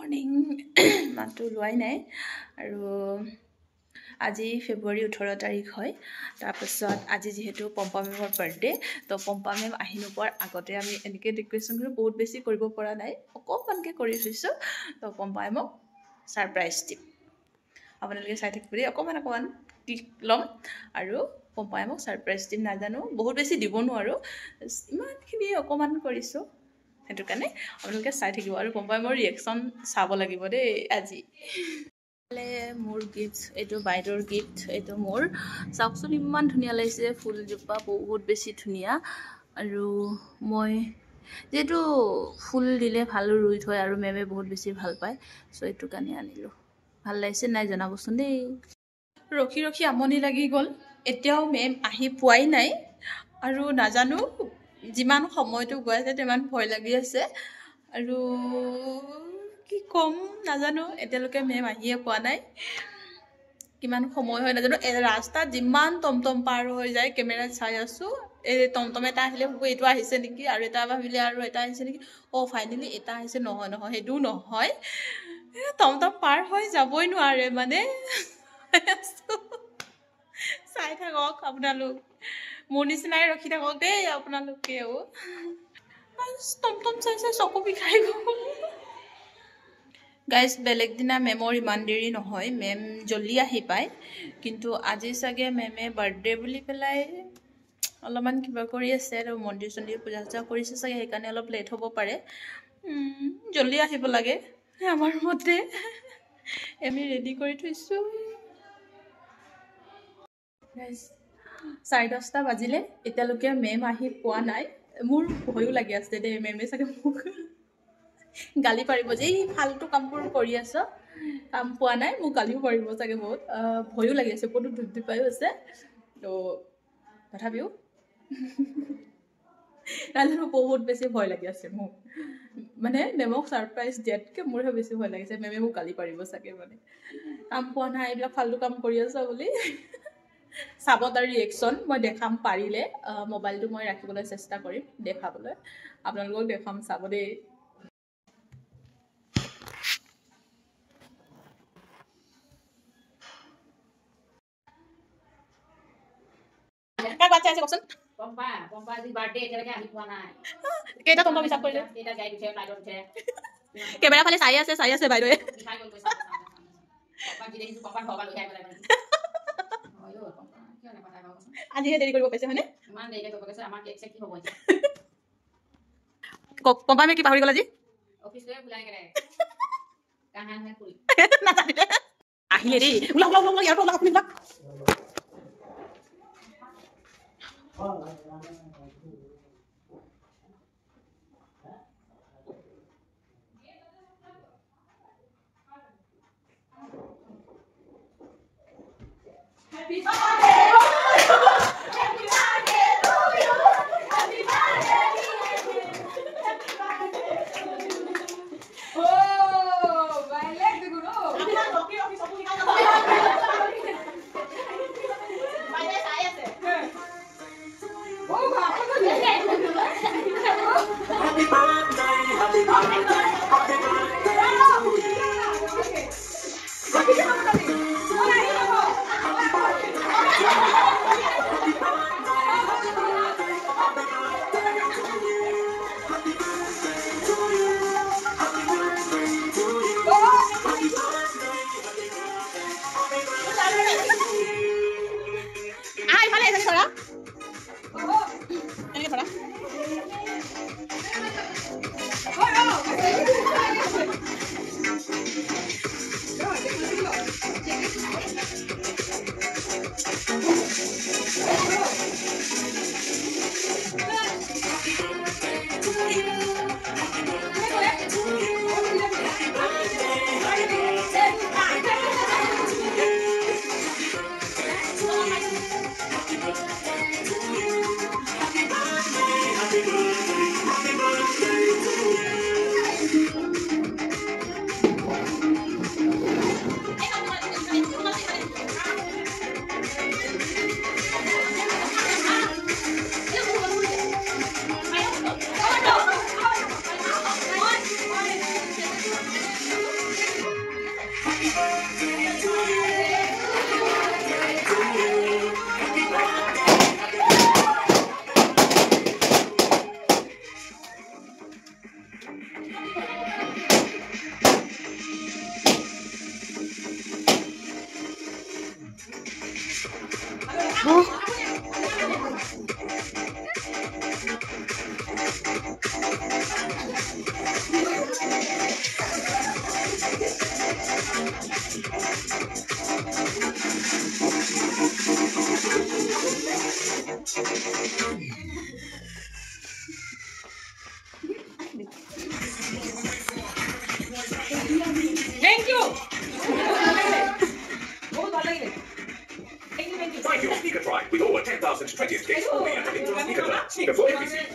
Morning মাতটো লোৱাই নাই আৰু আজি ফেব্ৰুৱাৰী 18 তাৰিখ হয়। তাৰপিছত আজি যিহেতু পম্পা মেমৰ বাৰ্থডে, তো পম্পা মেম আহি নোপোৱাৰ আগতে আমি এনেকৈ ডেকৰেশ্যনবোৰ বহুত বেছি কৰিব পৰা নাই, অকণমানকৈ কৰি থৈছোঁ। তো পম্পা মেমক ছাৰপ্ৰাইজ দিম, আপোনালোকে চাই থাকিব দেই। অকণমান ক্লিক ল'ম আৰু পম্পা মেমক ছাৰপ্ৰাইজ দিম। নাজানো, বহুত বেছি দিব নোৱাৰোঁ, ইমানখিনি অকণমান কৰিছোঁ, সেইটো কাৰণে আপোনালোকে চাই থাকিব আৰু পম্পা মেমৰ ৰিয়েকশ্যন চাব লাগিব দেই। আজি মোৰ গিফ্ট, এইটো বাইদেউৰ গিফ্ট, এইটো মোৰ। চাওকচোন ইমান ধুনীয়া লাগিছে, ফুলজোপা বহুত বেছি ধুনীয়া। আৰু মই যিহেতু ফুল দিলে ভাল ৰুই থয় আৰু মেমে বহুত বেছি ভাল পায়, চ' এইটো কাৰণে আনিলোঁ। ভাল লাগিছে নাই জনাবচোন দেই। ৰখি ৰখি আমনি লাগি গ'ল, এতিয়াও মেম আহি পোৱাই নাই আৰু নাজানো, যিমান সময়টো গৈ আছে সিমান ভয় লাগি আছে আৰু কি ক'ম নাজানো। এতিয়ালৈকে মেম আহিয়ে পোৱা নাই, কিমান সময় হয় নাজানো। ৰাস্তাত যিমান টমটম পাৰ হৈ যায় কেমেৰাত চাই আছোঁ, এই টমটম এটা আহিলে ভাবোঁ এইটো আহিছে নেকি, আৰু এটা ভাবিলে আৰু এটা আহিছে নেকি, ফাইনেলি এটা আহিছে। নহয় সেইটোও নহয়, টমটম পাৰ হৈ যাবই নোৱাৰে মানে। চাই থাকক আপোনালোক, মোৰ নিচিনাই ৰখি থাকক দেই আপোনালোকেও। টমটম চাই চকু বিষাই গ'ল। গাইজ, বেলেগ দিনা মেমৰ ইমান দেৰি নহয়, মেম জল্দি আহি পায়, কিন্তু আজি চাগে মেমে বাৰ্থডে বুলি পেলাই অলপমান কিবা কৰি আছে আৰু মন্দিৰ চন্দিৰ পূজা চূজা কৰিছে চাগে, সেইকাৰণে অলপ লেট হ'ব পাৰে। জল্দি আহিব লাগে আমাৰ মতে। আমি ৰেডি কৰি থৈছোঁ। 10:30 বাজিলে, এতিয়ালৈকে মেম আহি পোৱা নাই। মোৰ ভয়ো লাগি আছে দেই, মেমে চাগে মোক গালি পাৰিব যে এই ফাল্টু কামবোৰ কৰি আছ, কাম পোৱা নাই, মোক গালিও পাৰিব চাগে বহুত। ভয়ো লাগি আছে, ক'তো ধূপ ধূপায়ো আছে, তো তথাপিও নাজানো, বহুত বেছি ভয় লাগি আছে মোক। মানে মেমক ছাৰপ্ৰাইজ দিয়াতকৈ মোৰহে বেছি ভয় লাগিছে, মেমে মোক গালি পাৰিব চাগে, মানে কাম পোৱা নাই, এইবিলাক ফাল্টু কাম কৰি আছ বুলি। চাব তাৰ ৰিয়েকশ্যন মই দেখাম, পাৰিলে মোবাইলটো মই ৰাখিবলৈ চেষ্টা কৰিম দেখাবলৈ, আপোনালোকক দেখাম, চাব দেই। বাচ্চা আছে কওকচোন। পম্পা আজি বাৰ্থডে, এতিয়ালৈকে আহি পোৱা নাই। কেইটা টমটম হিচাপ কৰিলে? কেইটা গাড়ী উঠে, ফ্লাইটত উঠে। কেমেৰা ফালে চাই আছে বাইদেৱে। আজিহে দেৰি কৰিব পাইছে হয়নে? ইমান দেৰিকে কৰিব কৈছে, আমাৰ কেক চেক কি হ'ব এতিয়া? পম্পা মে কি পাহৰি গ'ল আজি? অফিচলৈ ভুলাই গ'লে। কাহানে ফুল। নাজানিলে। আহিলে দেই। ওলা ইয়াৰ পৰা ওলা আপুনি ওলা। Happy birthday! Happy birthday to you! Happy birthday! Happy birthday to you! Oh, baile de guru. Rocky सब निकाल दो. बाय आया से. ओ बाप रे. Happy birthday, happy birthday, happy birthday to you. Okay. Thank you. Find your sneaker tribe with over 10,000 20th days only at Electro Sneaker Club. Sneaker for everything.